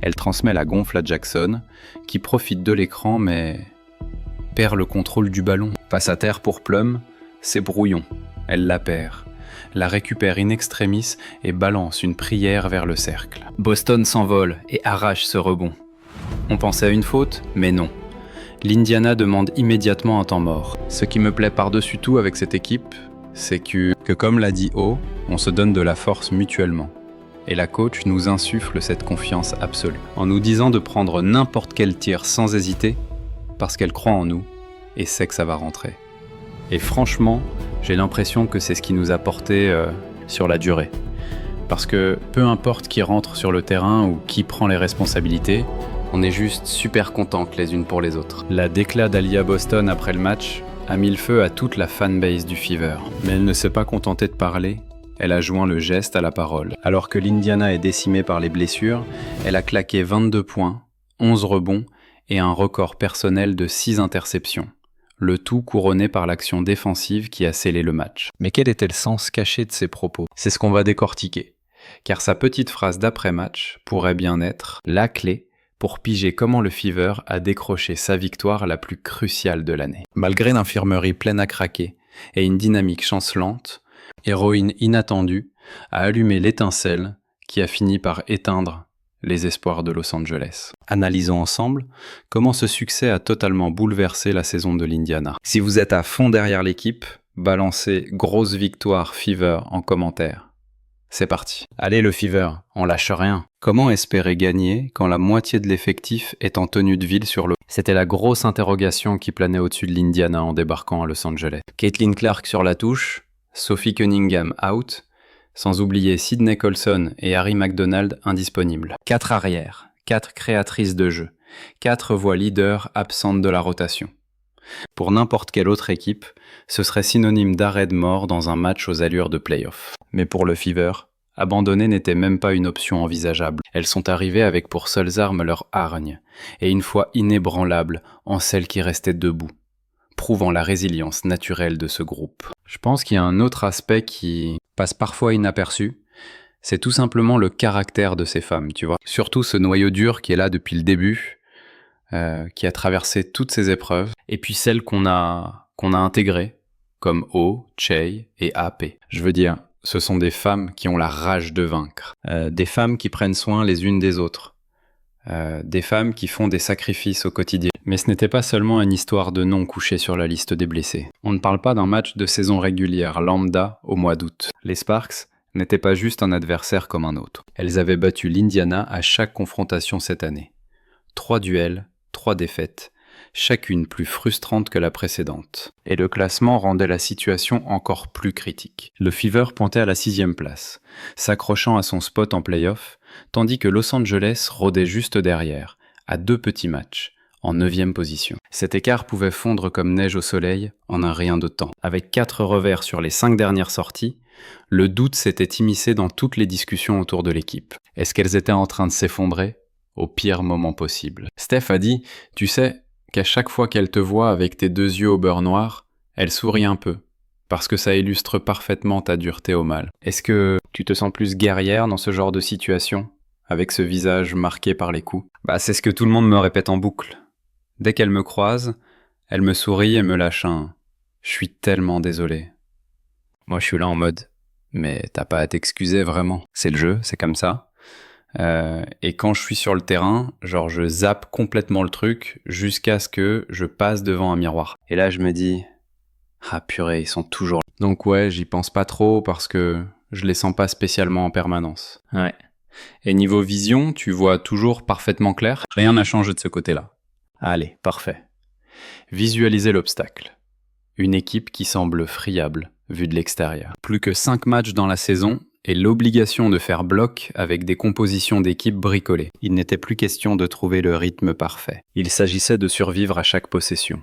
Elle transmet la gonfle à Jackson, qui profite de l'écran mais perd le contrôle du ballon. Passe à terre pour Plum, c'est brouillon. Elle la perd, la récupère in extremis et balance une prière vers le cercle. Boston s'envole et arrache ce rebond. On pensait à une faute, mais non. L'Indiana demande immédiatement un temps mort. Ce qui me plaît par-dessus tout avec cette équipe, c'est que comme l'a dit O, on se donne de la force mutuellement. Et la coach nous insuffle cette confiance absolue, en nous disant de prendre n'importe quel tir sans hésiter, parce qu'elle croit en nous et sait que ça va rentrer. Et franchement, j'ai l'impression que c'est ce qui nous a porté sur la durée. Parce que peu importe qui rentre sur le terrain ou qui prend les responsabilités, on est juste super contentes les unes pour les autres. La déclat d'Aliyah Boston après le match a mis le feu à toute la fanbase du Fever. Mais elle ne s'est pas contentée de parler, elle a joint le geste à la parole. Alors que l'Indiana est décimée par les blessures, elle a claqué 22 points, 11 rebonds et un record personnel de 6 interceptions. Le tout couronné par l'action défensive qui a scellé le match. Mais quel était le sens caché de ses propos ? C'est ce qu'on va décortiquer. Car sa petite phrase d'après-match pourrait bien être la clé pour piger comment le Fever a décroché sa victoire la plus cruciale de l'année. Malgré l'infirmerie pleine à craquer et une dynamique chancelante, Héroïne inattendue a allumé l'étincelle qui a fini par éteindre les espoirs de Los Angeles. Analysons ensemble comment ce succès a totalement bouleversé la saison de l'Indiana. Si vous êtes à fond derrière l'équipe, balancez grosse victoire Fever en commentaire. C'est parti. Allez le Fever, on lâche rien. Comment espérer gagner quand la moitié de l'effectif est en tenue de ville sur le... C'était la grosse interrogation qui planait au-dessus de l'Indiana en débarquant à Los Angeles. Caitlin Clark sur la touche, Sophie Cunningham out, sans oublier Sydney Colson et Harry McDonald indisponibles. 4 arrières, 4 créatrices de jeu, 4 voix leaders absentes de la rotation. Pour n'importe quelle autre équipe, ce serait synonyme d'arrêt de mort dans un match aux allures de play-off. Mais pour le Fever, abandonner n'était même pas une option envisageable. Elles sont arrivées avec pour seules armes leur hargne, et une foi inébranlable en celle qui restait debout, prouvant la résilience naturelle de ce groupe. Je pense qu'il y a un autre aspect qui passe parfois inaperçu, c'est tout simplement le caractère de ces femmes, tu vois. Surtout ce noyau dur qui est là depuis le début, qui a traversé toutes ces épreuves, et puis celles qu'on a intégrées, comme O, Chey et AP. Je veux dire, ce sont des femmes qui ont la rage de vaincre, des femmes qui prennent soin les unes des autres, des femmes qui font des sacrifices au quotidien. Mais ce n'était pas seulement une histoire de noms couchés sur la liste des blessés. On ne parle pas d'un match de saison régulière lambda au mois d'août. Les Sparks n'étaient pas juste un adversaire comme un autre. Elles avaient battu l'Indiana à chaque confrontation cette année. 3 duels, 3 défaites, chacune plus frustrante que la précédente. Et le classement rendait la situation encore plus critique. Le Fever pointait à la 6e place, s'accrochant à son spot en play-off, tandis que Los Angeles rôdait juste derrière, à 2 petits matchs, en 9e position. Cet écart pouvait fondre comme neige au soleil en un rien de temps. Avec 4 revers sur les 5 dernières sorties, le doute s'était immiscé dans toutes les discussions autour de l'équipe. Est-ce qu'elles étaient en train de s'effondrer ? Au pire moment possible. Steph a dit, tu sais, qu'à chaque fois qu'elle te voit avec tes 2 yeux au beurre noir, elle sourit un peu, parce que ça illustre parfaitement ta dureté au mal. Est-ce que tu te sens plus guerrière dans ce genre de situation, avec ce visage marqué par les coups ? C'est ce que tout le monde me répète en boucle. Dès qu'elle me croise, elle me sourit et me lâche un « Je suis tellement désolé ». Moi je suis là en mode « Mais t'as pas à t'excuser vraiment, c'est le jeu, c'est comme ça ». Et quand je suis sur le terrain, genre je zappe complètement le truc jusqu'à ce que je passe devant un miroir. Et là je me dis, ah purée, ils sont toujours là. Donc ouais, j'y pense pas trop parce que je les sens pas spécialement en permanence. Ouais. Et niveau vision, tu vois toujours parfaitement clair. Rien n'a changé de ce côté-là. Allez, parfait. Visualisez l'obstacle. Une équipe qui semble friable, vue de l'extérieur. Plus que 5 matchs dans la saison, et l'obligation de faire bloc avec des compositions d'équipe bricolées. Il n'était plus question de trouver le rythme parfait. Il s'agissait de survivre à chaque possession.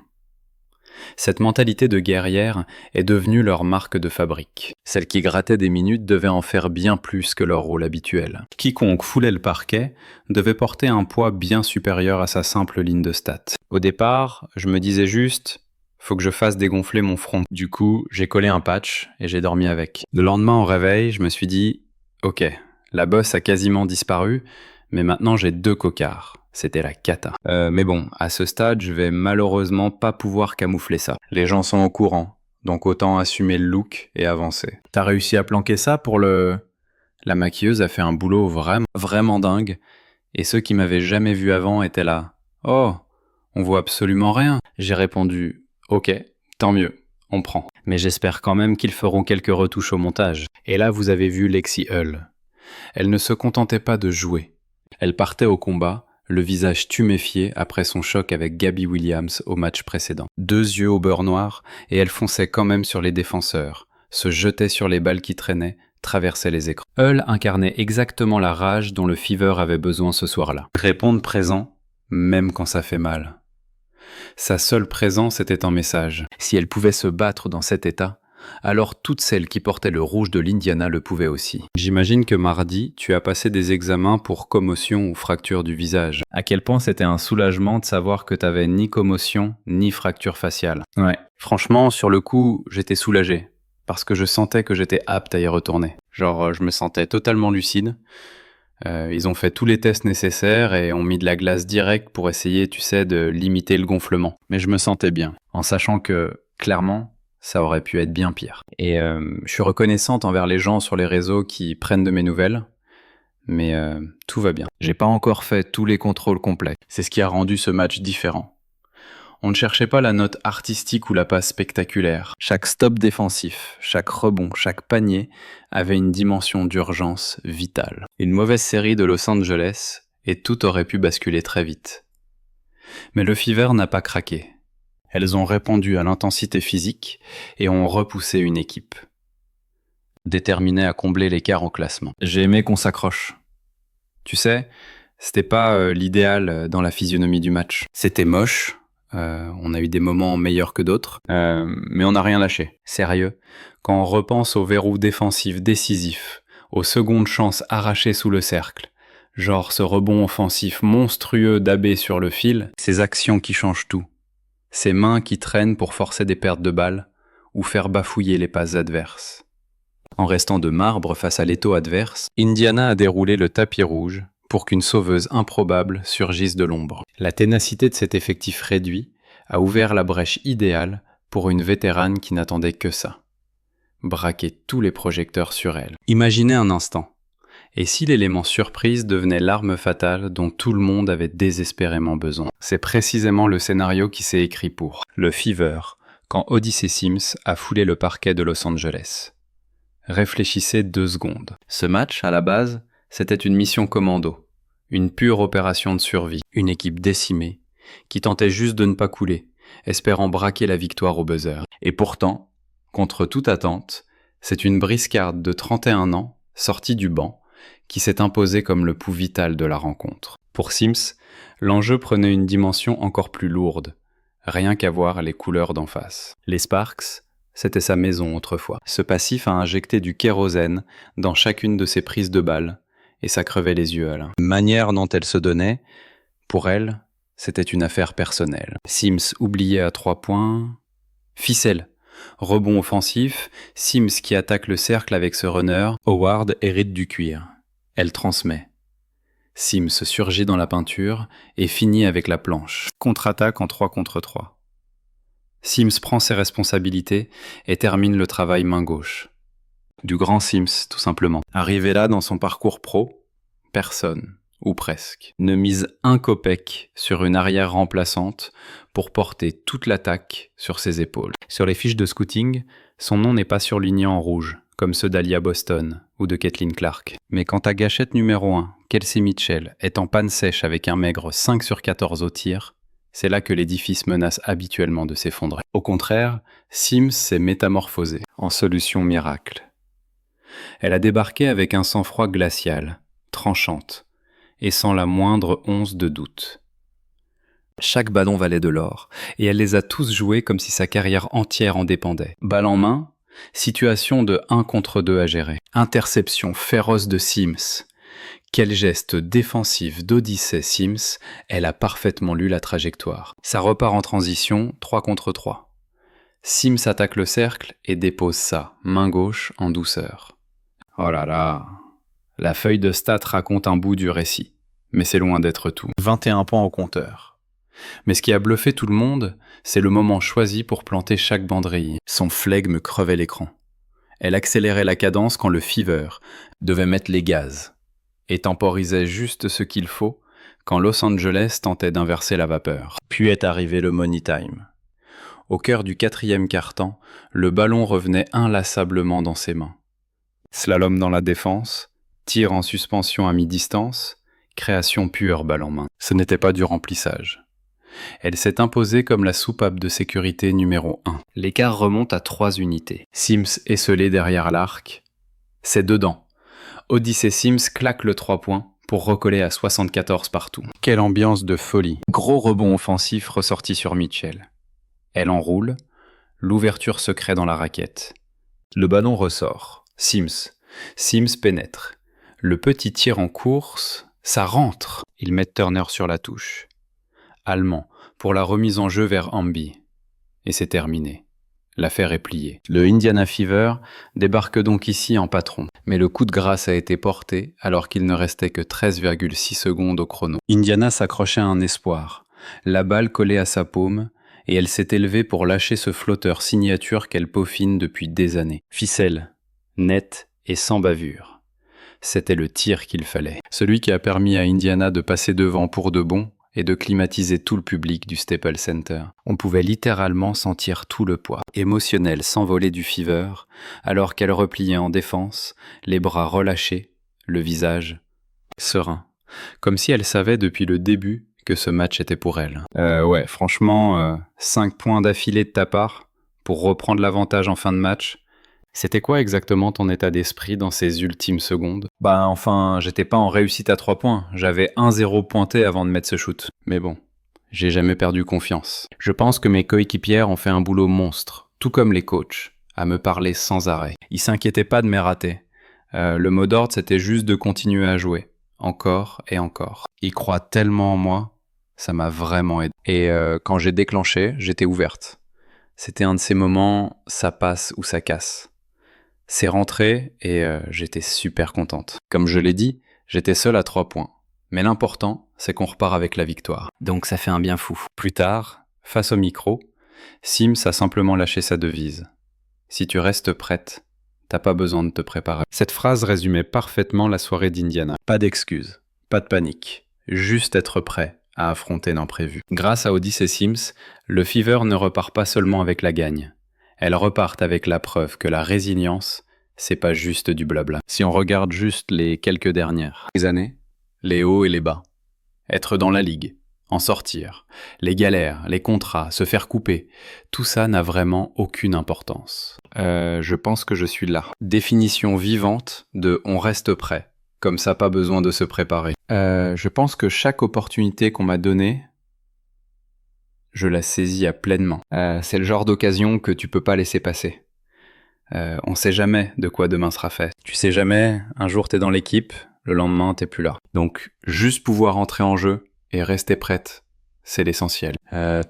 Cette mentalité de guerrière est devenue leur marque de fabrique. Celles qui grattaient des minutes devaient en faire bien plus que leur rôle habituel. Quiconque foulait le parquet devait porter un poids bien supérieur à sa simple ligne de stats. Au départ, je me disais juste... faut que je fasse dégonfler mon front. Du coup, j'ai collé un patch et j'ai dormi avec. Le lendemain au réveil, je me suis dit « Ok, la bosse a quasiment disparu, Mais maintenant j'ai 2 cocards. C'était la cata. Mais bon, à ce stade, je vais malheureusement pas pouvoir camoufler ça. Les gens sont au courant, donc autant assumer le look et avancer. T'as réussi à planquer ça pour le... La maquilleuse a fait un boulot vraiment dingue, et ceux qui m'avaient jamais vu avant étaient là. « Oh, on voit absolument rien !» J'ai répondu « Ok, tant mieux, on prend. » Mais j'espère quand même qu'ils feront quelques retouches au montage. Et là, vous avez vu Lexi Hull. Elle ne se contentait pas de jouer. Elle partait au combat, le visage tuméfié après son choc avec Gabby Williams au match précédent. 2 yeux au beurre noir, et elle fonçait quand même sur les défenseurs, se jetait sur les balles qui traînaient, traversait les écrans. Hull incarnait exactement la rage dont le Fever avait besoin ce soir-là. Répondre présent, même quand ça fait mal. Sa seule présence était un message. Si elle pouvait se battre dans cet état, alors toutes celles qui portaient le rouge de l'Indiana le pouvaient aussi. J'imagine que mardi, tu as passé des examens pour commotion ou fracture du visage. À quel point c'était un soulagement de savoir que t'avais ni commotion, ni fracture faciale. Ouais. Franchement, sur le coup, j'étais soulagé. Parce que je sentais que j'étais apte à y retourner. Genre, je me sentais totalement lucide. Ils ont fait tous les tests nécessaires et ont mis de la glace directe pour essayer, tu sais, de limiter le gonflement. Mais je me sentais bien, en sachant que, clairement, ça aurait pu être bien pire. Et je suis reconnaissante envers les gens sur les réseaux qui prennent de mes nouvelles, mais tout va bien. J'ai pas encore fait tous les contrôles complets. C'est ce qui a rendu ce match différent. On ne cherchait pas la note artistique ou la passe spectaculaire. Chaque stop défensif, chaque rebond, chaque panier avait une dimension d'urgence vitale. Une mauvaise série de Los Angeles, et tout aurait pu basculer très vite. Mais le Fever n'a pas craqué. Elles ont répondu à l'intensité physique et ont repoussé une équipe, déterminée à combler l'écart au classement. J'ai aimé qu'on s'accroche. Tu sais, c'était pas l'idéal dans la physionomie du match. C'était moche. On a eu des moments meilleurs que d'autres, mais on n'a rien lâché. Sérieux, quand on repense au verrou défensif décisif, aux secondes chances arrachées sous le cercle, genre ce rebond offensif monstrueux d'Abbé sur le fil, ces actions qui changent tout, ces mains qui traînent pour forcer des pertes de balles ou faire bafouiller les passes adverses. En restant de marbre face à l'étau adverse, Indiana a déroulé le tapis rouge pour qu'une sauveuse improbable surgisse de l'ombre. La ténacité de cet effectif réduit a ouvert la brèche idéale pour une vétérane qui n'attendait que ça. Braquer tous les projecteurs sur elle. Imaginez un instant. Et si l'élément surprise devenait l'arme fatale dont tout le monde avait désespérément besoin? C'est précisément le scénario qui s'est écrit pour le Fever, quand Odyssey Sims a foulé le parquet de Los Angeles. Réfléchissez 2 secondes. Ce match, à la base, c'était une mission commando, une pure opération de survie, une équipe décimée, qui tentait juste de ne pas couler, espérant braquer la victoire au buzzer. Et pourtant, contre toute attente, c'est une briscarde de 31 ans, sortie du banc, qui s'est imposée comme le pouls vital de la rencontre. Pour Sims, l'enjeu prenait une dimension encore plus lourde, rien qu'à voir les couleurs d'en face. Les Sparks, c'était sa maison autrefois. Ce passif a injecté du kérosène dans chacune de ses prises de balles, et ça crevait les yeux à l'un. La manière dont elle se donnait, pour elle, c'était une affaire personnelle. Sims oublié à 3 points, ficelle, rebond offensif, Sims qui attaque le cercle avec ce runner, Howard hérite du cuir. Elle transmet. Sims surgit dans la peinture et finit avec la planche. Contre-attaque en 3 contre 3. Sims prend ses responsabilités et termine le travail main gauche. Du grand Sims, tout simplement. Arrivé là dans son parcours pro, personne, ou presque, ne mise un copec sur une arrière remplaçante pour porter toute l'attaque sur ses épaules. Sur les fiches de scouting, son nom n'est pas surligné en rouge, comme ceux d'Alia Boston ou de Caitlin Clark. Mais quand ta gâchette numéro 1, Kelsey Mitchell, est en panne sèche avec un maigre 5 sur 14 au tir, c'est là que l'édifice menace habituellement de s'effondrer. Au contraire, Sims s'est métamorphosée en solution miracle. Elle a débarqué avec un sang-froid glacial, tranchante, et sans la moindre once de doute. Chaque ballon valait de l'or, et elle les a tous joués comme si sa carrière entière en dépendait. Balle en main, situation de 1 contre 2 à gérer. Interception féroce de Sims. Quel geste défensif d'Odyssey Sims, elle a parfaitement lu la trajectoire. Ça repart en transition, 3 contre 3. Sims attaque le cercle et dépose ça, main gauche, en douceur. Oh là là, la feuille de stats raconte un bout du récit. Mais c'est loin d'être tout. 21 points au compteur. Mais ce qui a bluffé tout le monde, c'est le moment choisi pour planter chaque banderille. Son flegme crevait l'écran. Elle accélérait la cadence quand le Fever devait mettre les gaz et temporisait juste ce qu'il faut quand Los Angeles tentait d'inverser la vapeur. Puis est arrivé le money time. Au cœur du 4e quart-temps, le ballon revenait inlassablement dans ses mains. Slalom dans la défense, tir en suspension à mi-distance, création pure balle en main. Ce n'était pas du remplissage. Elle s'est imposée comme la soupape de sécurité numéro 1. L'écart remonte à 3 unités. Sims esselé derrière l'arc. C'est dedans. Odyssey Sims claque le 3 points pour recoller à 74 partout. Quelle ambiance de folie. Gros rebond offensif ressorti sur Mitchell. Elle enroule. L'ouverture se crée dans la raquette. Le ballon ressort. Sims pénètre. Le petit tir en course, ça rentre. Ils mettent Turner sur la touche. Allemand pour la remise en jeu vers Hamby. Et c'est terminé. L'affaire est pliée. Le Indiana Fever débarque donc ici en patron. Mais le coup de grâce a été porté alors qu'il ne restait que 13,6 secondes au chrono. Indiana s'accrochait à un espoir. La balle collée à sa paume et elle s'est élevée pour lâcher ce flotteur signature qu'elle peaufine depuis des années. Ficelle, net et sans bavure. C'était le tir qu'il fallait. Celui qui a permis à Indiana de passer devant pour de bon et de climatiser tout le public du Staples Center. On pouvait littéralement sentir tout le poids émotionnel s'envoler du Fever, alors qu'elle repliait en défense, les bras relâchés, le visage serein, comme si elle savait depuis le début que ce match était pour elle. Ouais, franchement, 5 points d'affilée de ta part, pour reprendre l'avantage en fin de match. C'était quoi exactement ton état d'esprit dans ces ultimes secondes? Enfin, j'étais pas en réussite à 3 points. J'avais 1-0 pointé avant de mettre ce shoot. Mais bon, j'ai jamais perdu confiance. Je pense que mes coéquipières ont fait un boulot monstre, tout comme les coachs, à me parler sans arrêt. Ils s'inquiétaient pas de mes ratés. Le mot d'ordre, c'était juste de continuer à jouer. Encore et encore. Ils croient tellement en moi, ça m'a vraiment aidé. Et quand j'ai déclenché, j'étais ouverte. C'était un de ces moments, ça passe ou ça casse. C'est rentré et j'étais super contente. Comme je l'ai dit, j'étais seule à 3 points. Mais l'important, c'est qu'on repart avec la victoire. Donc ça fait un bien fou. Plus tard, face au micro, Sims a simplement lâché sa devise. Si tu restes prête, t'as pas besoin de te préparer. Cette phrase résumait parfaitement la soirée d'Indiana. Pas d'excuses, pas de panique, juste être prêt à affronter l'imprévu. Grâce à Odyssey Sims, le Fever ne repart pas seulement avec la gagne. Elles repartent avec la preuve que la résilience, c'est pas juste du blabla. Si on regarde juste les quelques dernières années, les hauts et les bas, être dans la ligue, en sortir, les galères, les contrats, se faire couper, tout ça n'a vraiment aucune importance. Je pense que je suis là. Définition vivante de « on reste prêt », comme ça pas besoin de se préparer. Je pense que chaque opportunité qu'on m'a donnée, je la saisis à pleinement. C'est le genre d'occasion que tu peux pas laisser passer. On sait jamais de quoi demain sera fait. Tu sais jamais, un jour t'es dans l'équipe, le lendemain t'es plus là. Donc, juste pouvoir entrer en jeu et rester prête, c'est l'essentiel.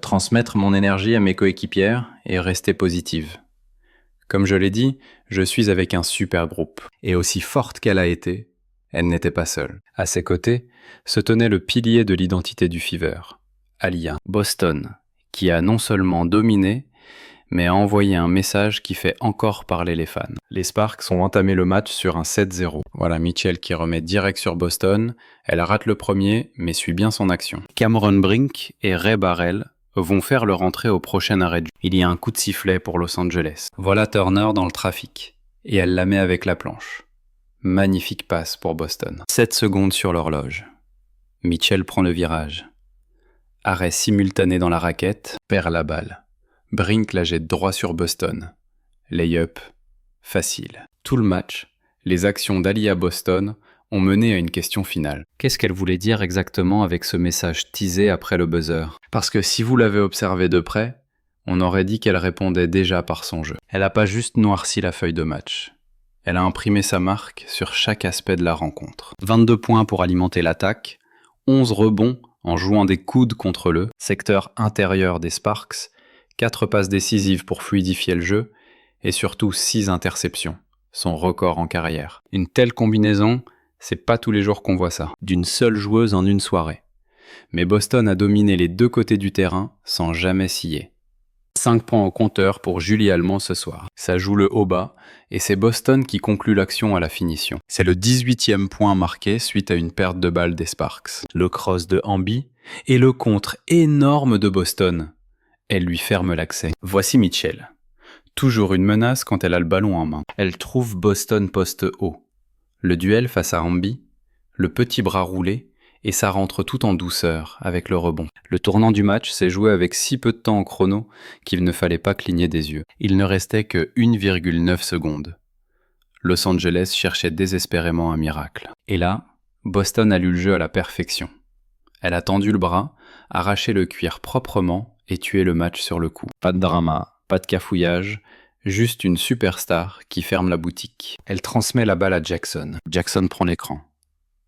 Transmettre mon énergie à mes coéquipières et rester positive. Comme je l'ai dit, je suis avec un super groupe. Et aussi forte qu'elle a été, elle n'était pas seule. À ses côtés se tenait le pilier de l'identité du Fever, Aliyah, Boston, qui a non seulement dominé, mais a envoyé un message qui fait encore parler les fans. Les Sparks ont entamé le match sur un 7-0. Voilà Mitchell qui remet direct sur Boston. Elle rate le premier, mais suit bien son action. Cameron Brink et Ray Barrell vont faire leur entrée au prochain arrêt de jeu. Il y a un coup de sifflet pour Los Angeles. Voilà Turner dans le trafic. Et elle la met avec la planche. Magnifique passe pour Boston. 7 secondes sur l'horloge. Mitchell prend le virage. Arrêt simultané dans la raquette, perd la balle. Brink la jette droit sur Boston. Lay-up, facile. Tout le match, les actions d'Aliyah Boston ont mené à une question finale. Qu'est-ce qu'elle voulait dire exactement avec ce message teasé après le buzzer? Parce que si vous l'avez observé de près, on aurait dit qu'elle répondait déjà par son jeu. Elle n'a pas juste noirci la feuille de match. Elle a imprimé sa marque sur chaque aspect de la rencontre. 22 points pour alimenter l'attaque, 11 rebonds en jouant des coudes contre le secteur intérieur des Sparks, 4 passes décisives pour fluidifier le jeu, et surtout 6 interceptions, son record en carrière. Une telle combinaison, C'est pas tous les jours qu'on voit ça, d'une seule joueuse en une soirée. Mais Boston a dominé les deux côtés du terrain sans jamais scier. 5 points au compteur pour Julie Allemand ce soir. Ça joue le haut bas et c'est Boston qui conclut l'action à la finition. C'est le 18e point marqué suite à une perte de balle des Sparks. Le cross de Hamby et le contre énorme de Boston. Elle lui ferme l'accès. Voici Mitchell. Toujours une menace quand elle a le ballon en main. Elle trouve Boston poste haut. Le duel face à Hamby, le petit bras roulé, et ça rentre tout en douceur avec le rebond. Le tournant du match s'est joué avec si peu de temps en chrono qu'il ne fallait pas cligner des yeux. Il ne restait que 1,9 secondes. Los Angeles cherchait désespérément un miracle. Et là, Boston a lu le jeu à la perfection. Elle a tendu le bras, arraché le cuir proprement et tué le match sur le coup. Pas de drama, pas de cafouillage, juste une superstar qui ferme la boutique. Elle transmet la balle à Jackson. Jackson prend l'écran.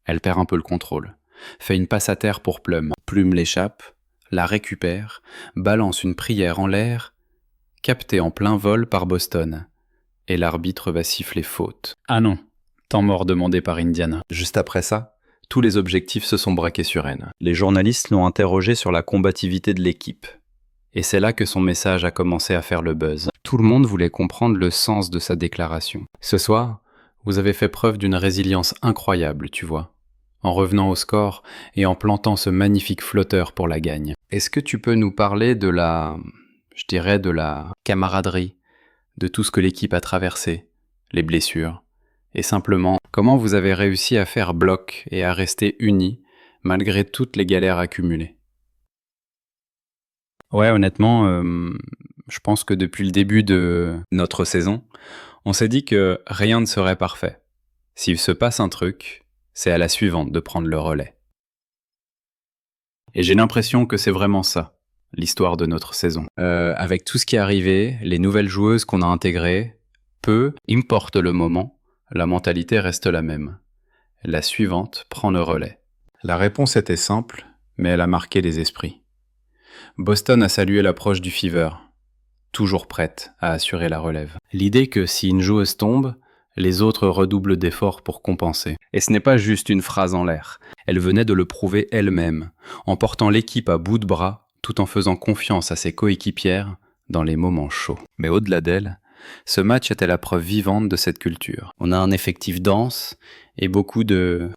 Elle perd un peu le contrôle. Fait une passe à terre pour Plum. Plum l'échappe, la récupère, balance une prière en l'air, captée en plein vol par Boston. Et l'arbitre va siffler faute. Ah non, temps mort demandé par Indiana. Juste après ça, tous les objectifs se sont braqués sur elle. Les journalistes l'ont interrogée sur la combativité de l'équipe. Et c'est là que son message a commencé à faire le buzz. Tout le monde voulait comprendre le sens de sa déclaration. Ce soir, vous avez fait preuve d'une résilience incroyable, tu vois. En revenant au score et en plantant ce magnifique flotteur pour la gagne. Est-ce que tu peux nous parler de la camaraderie, de tout ce que l'équipe a traversé, les blessures, et simplement comment vous avez réussi à faire bloc et à rester unis malgré toutes les galères accumulées? Ouais, honnêtement, je pense que depuis le début de notre saison, on s'est dit que rien ne serait parfait. S'il se passe un truc, c'est à la suivante de prendre le relais. Et j'ai l'impression que c'est vraiment ça, l'histoire de notre saison. Avec tout ce qui est arrivé, les nouvelles joueuses qu'on a intégrées, peu importe le moment, la mentalité reste la même. La suivante prend le relais. La réponse était simple, mais elle a marqué les esprits. Boston a salué l'approche du Fever, toujours prête à assurer la relève. L'idée que si une joueuse tombe, les autres redoublent d'efforts pour compenser. Et ce n'est pas juste une phrase en l'air. Elle venait de le prouver elle-même, en portant l'équipe à bout de bras, tout en faisant confiance à ses coéquipières dans les moments chauds. Mais au-delà d'elle, ce match était la preuve vivante de cette culture. On a un effectif dense et beaucoup de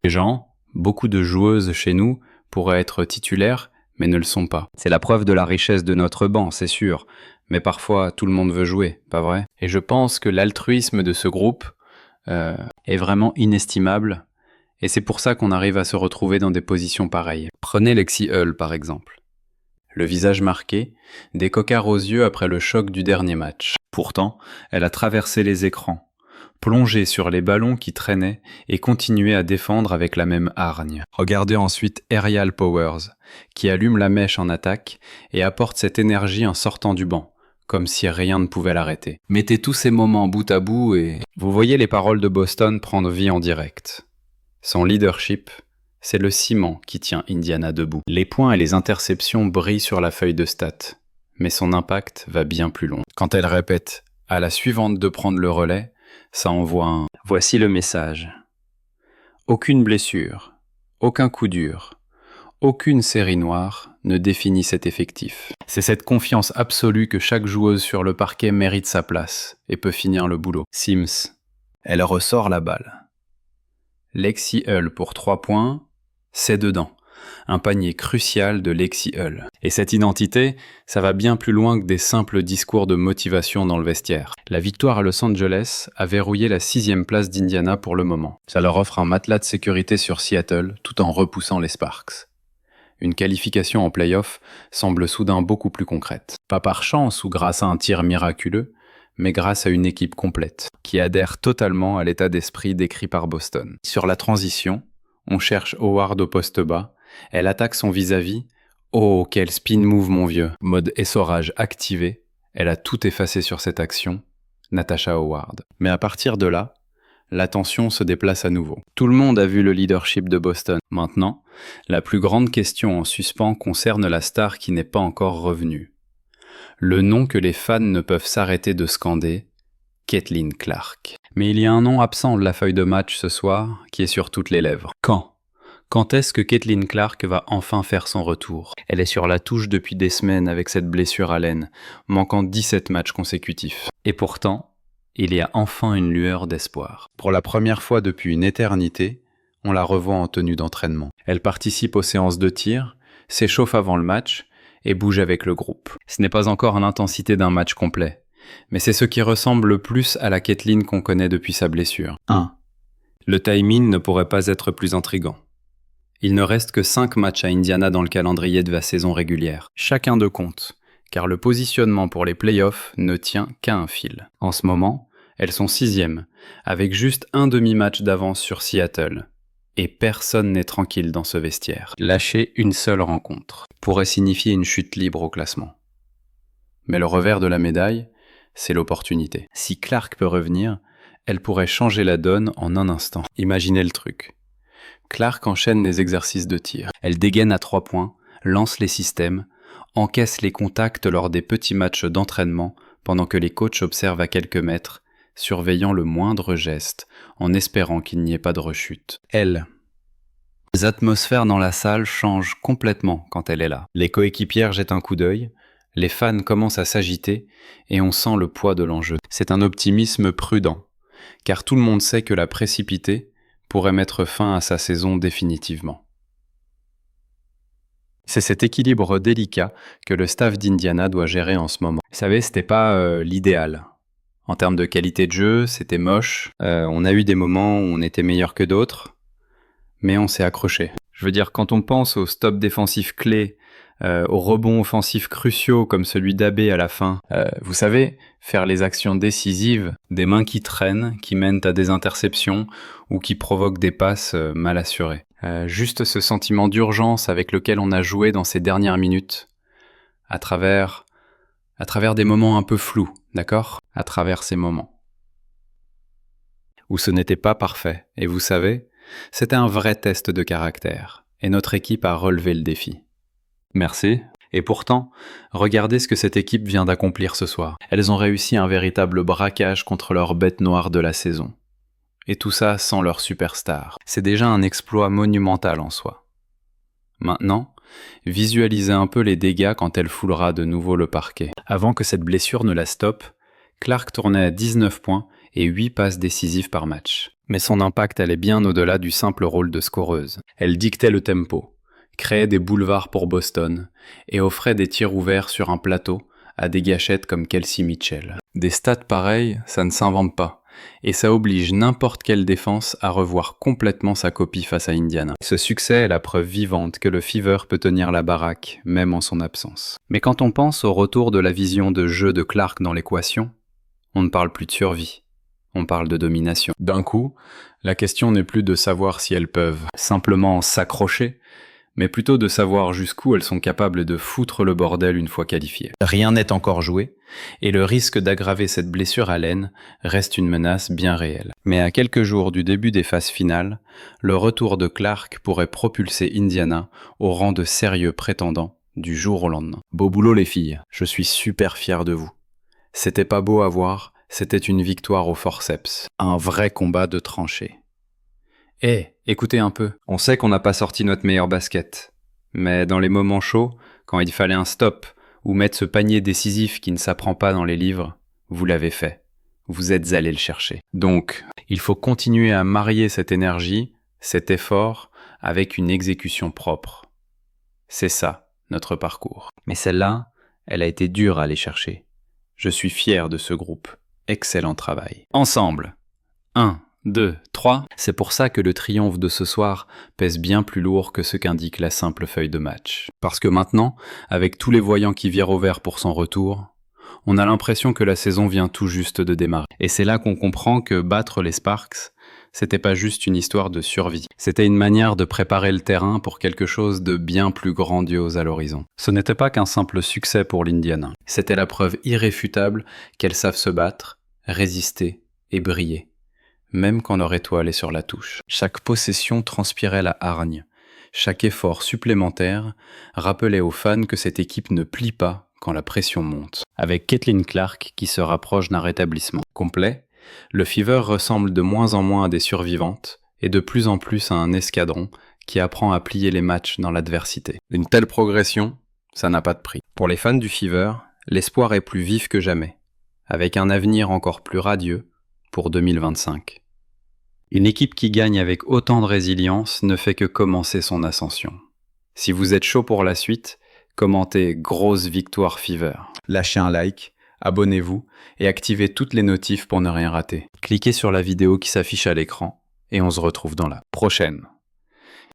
joueuses chez nous pourraient être titulaires, mais ne le sont pas. C'est la preuve de la richesse de notre banc, c'est sûr. Mais parfois, tout le monde veut jouer, pas vrai? Et je pense que l'altruisme de ce groupe est vraiment inestimable, et c'est pour ça qu'on arrive à se retrouver dans des positions pareilles. Prenez Lexi Hull, par exemple. Le visage marqué, des cocards aux yeux après le choc du dernier match. Pourtant, elle a traversé les écrans, plongé sur les ballons qui traînaient et continué à défendre avec la même hargne. Regardez ensuite Aerial Powers, qui allume la mèche en attaque et apporte cette énergie en sortant du banc, comme si rien ne pouvait l'arrêter. Mettez tous ces moments bout à bout et vous voyez les paroles de Boston prendre vie en direct. Son leadership, c'est le ciment qui tient Indiana debout. Les points et les interceptions brillent sur la feuille de stats, mais son impact va bien plus loin. Quand elle répète « à la suivante de prendre le relais », ça envoie un « voici le message ». Aucune blessure, aucun coup dur, aucune série noire ne définit cet effectif. C'est cette confiance absolue que chaque joueuse sur le parquet mérite sa place et peut finir le boulot. Sims, elle ressort la balle. Lexi Hull pour 3 points, c'est dedans. Un panier crucial de Lexi Hull. Et cette identité, ça va bien plus loin que des simples discours de motivation dans le vestiaire. La victoire à Los Angeles a verrouillé la 6e place d'Indiana pour le moment. Ça leur offre un matelas de sécurité sur Seattle tout en repoussant les Sparks. Une qualification en play-off semble soudain beaucoup plus concrète. Pas par chance ou grâce à un tir miraculeux, mais grâce à une équipe complète, qui adhère totalement à l'état d'esprit décrit par Boston. Sur la transition, on cherche Howard au poste bas, elle attaque son vis-à-vis. Oh, quel spin move mon vieux! Mode essorage activé, elle a tout effacé sur cette action, Natasha Howard. Mais à partir de là, l'attention se déplace à nouveau. Tout le monde a vu le leadership de Boston. Maintenant, la plus grande question en suspens concerne la star qui n'est pas encore revenue. Le nom que les fans ne peuvent s'arrêter de scander, Caitlin Clark. Mais il y a un nom absent de la feuille de match ce soir qui est sur toutes les lèvres. Quand est-ce que Caitlin Clark va enfin faire son retour? Elle est sur la touche depuis des semaines avec cette blessure à l'aine, manquant 17 matchs consécutifs. Et pourtant, il y a enfin une lueur d'espoir. Pour la première fois depuis une éternité, on la revoit en tenue d'entraînement. Elle participe aux séances de tir, s'échauffe avant le match et bouge avec le groupe. Ce n'est pas encore l'intensité d'un match complet, mais c'est ce qui ressemble le plus à la Caitlin qu'on connaît depuis sa blessure. 1. Le timing ne pourrait pas être plus intrigant. Il ne reste que 5 matchs à Indiana dans le calendrier de la saison régulière. Chacun d'eux compte, car le positionnement pour les playoffs ne tient qu'à un fil. En ce moment, elles sont 6e, avec juste un demi-match d'avance sur Seattle. Et personne n'est tranquille dans ce vestiaire. Lâcher une seule rencontre pourrait signifier une chute libre au classement. Mais le revers de la médaille, c'est l'opportunité. Si Clark peut revenir, elle pourrait changer la donne en un instant. Imaginez le truc. Clark enchaîne les exercices de tir. Elle dégaine à 3 points, lance les systèmes, encaisse les contacts lors des petits matchs d'entraînement pendant que les coachs observent à quelques mètres, surveillant le moindre geste, en espérant qu'il n'y ait pas de rechute. Les atmosphères dans la salle changent complètement quand elle est là. Les coéquipières jettent un coup d'œil, les fans commencent à s'agiter et on sent le poids de l'enjeu. C'est un optimisme prudent, car tout le monde sait que la précipiter pourrait mettre fin à sa saison définitivement. C'est cet équilibre délicat que le staff d'Indiana doit gérer en ce moment. Vous savez, c'était pas l'idéal. En termes de qualité de jeu, c'était moche. On a eu des moments où on était meilleur que d'autres, mais on s'est accroché. Je veux dire, quand on pense aux stops défensifs clés, aux rebonds offensifs cruciaux comme celui d'Abbé à la fin, vous savez, faire les actions décisives, des mains qui traînent, qui mènent à des interceptions ou qui provoquent des passes mal assurées. Juste ce sentiment d'urgence avec lequel on a joué dans ces dernières minutes, à travers des moments un peu flous, d'accord ? À travers ces moments où ce n'était pas parfait. Et vous savez, c'était un vrai test de caractère. Et notre équipe a relevé le défi. Merci. Et pourtant, regardez ce que cette équipe vient d'accomplir ce soir. Elles ont réussi un véritable braquage contre leur bête noire de la saison. Et tout ça sans leur superstar. C'est déjà un exploit monumental en soi. Maintenant, visualisez un peu les dégâts quand elle foulera de nouveau le parquet. Avant que cette blessure ne la stoppe, Clark tournait à 19 points et 8 passes décisives par match. Mais son impact allait bien au-delà du simple rôle de scoreuse. Elle dictait le tempo, créait des boulevards pour Boston et offrait des tirs ouverts sur un plateau à des gâchettes comme Kelsey Mitchell. Des stats pareils, ça ne s'invente pas. Et ça oblige n'importe quelle défense à revoir complètement sa copie face à Indiana. Ce succès est la preuve vivante que le Fever peut tenir la baraque, même en son absence. Mais quand on pense au retour de la vision de jeu de Clark dans l'équation, on ne parle plus de survie, on parle de domination. D'un coup, la question n'est plus de savoir si elles peuvent simplement s'accrocher, mais plutôt de savoir jusqu'où elles sont capables de foutre le bordel une fois qualifiées. Rien n'est encore joué, et le risque d'aggraver cette blessure à l'aine reste une menace bien réelle. Mais à quelques jours du début des phases finales, le retour de Clark pourrait propulser Indiana au rang de sérieux prétendant du jour au lendemain. Beau boulot les filles, je suis super fier de vous. C'était pas beau à voir, c'était une victoire au forceps, un vrai combat de tranchées. Écoutez un peu, on sait qu'on n'a pas sorti notre meilleur basket. Mais dans les moments chauds, quand il fallait un stop, ou mettre ce panier décisif qui ne s'apprend pas dans les livres, vous l'avez fait. Vous êtes allé le chercher. Donc, il faut continuer à marier cette énergie, cet effort, avec une exécution propre. C'est ça, notre parcours. Mais celle-là, elle a été dure à aller chercher. Je suis fier de ce groupe. Excellent travail. Ensemble. 1, 2, 3. C'est pour ça que le triomphe de ce soir pèse bien plus lourd que ce qu'indique la simple feuille de match. Parce que maintenant, avec tous les voyants qui virent au vert pour son retour, on a l'impression que la saison vient tout juste de démarrer. Et c'est là qu'on comprend que battre les Sparks, c'était pas juste une histoire de survie. C'était une manière de préparer le terrain pour quelque chose de bien plus grandiose à l'horizon. Ce n'était pas qu'un simple succès pour l'Indiana. C'était la preuve irréfutable qu'elles savent se battre, résister et briller. Même quand leur étoile est sur la touche. Chaque possession transpirait la hargne. Chaque effort supplémentaire rappelait aux fans que cette équipe ne plie pas quand la pression monte. Avec Caitlin Clark qui se rapproche d'un rétablissement complet, Le Fever ressemble de moins en moins à des survivantes et de plus en plus à un escadron qui apprend à plier les matchs dans l'adversité. Une telle progression, ça n'a pas de prix. Pour les fans du Fever, l'espoir est plus vif que jamais, avec un avenir encore plus radieux pour 2025. Une équipe qui gagne avec autant de résilience ne fait que commencer son ascension. Si vous êtes chaud pour la suite, commentez grosse victoire Fever. Lâchez un like, abonnez-vous et activez toutes les notifs pour ne rien rater. Cliquez sur la vidéo qui s'affiche à l'écran et on se retrouve dans la prochaine.